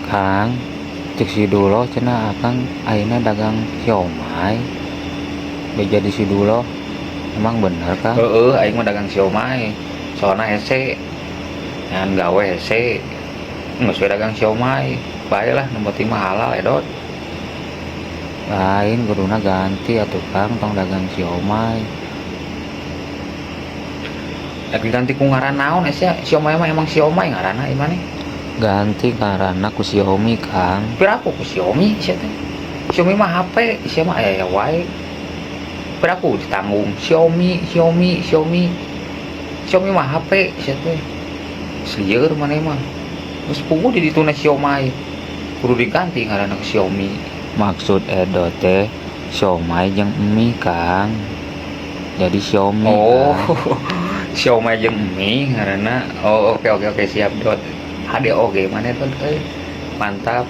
Kang, cek si Dulo cenah akang ayeuna dagang siomay. Beja di si Dulo. Emang bener Kang? Aing mah dagang siomay. Soalna hese, ngan gawe hese. Geus we dagang siomay. Bae lah nu penting mah halal edot. Lain kuduna ganti atuh Kang tong dagang siomay. Ganti ku ngaran naon sia? Siomay mah emang siomay ngaranna ieu mah. Ganti ngaranna ku Xiaomi Kang. Piraku ku Xiaomi sia teh. Xiaomi mah HP, sia mah aya wae. Piraku ditanggung Xiaomi mah HP sia teh. Slieur maneh mah. Geus puguh di dituna siomay. Kudu diganti ngaranna ku Xiaomi. Maksud Edo teh siomay jeung mie Kang. Jadi Xiaomi Oh, Kang. siomay jeung mie ngaranna. Oh, oke siap dot. HDOG maneh dot euy. Mantap.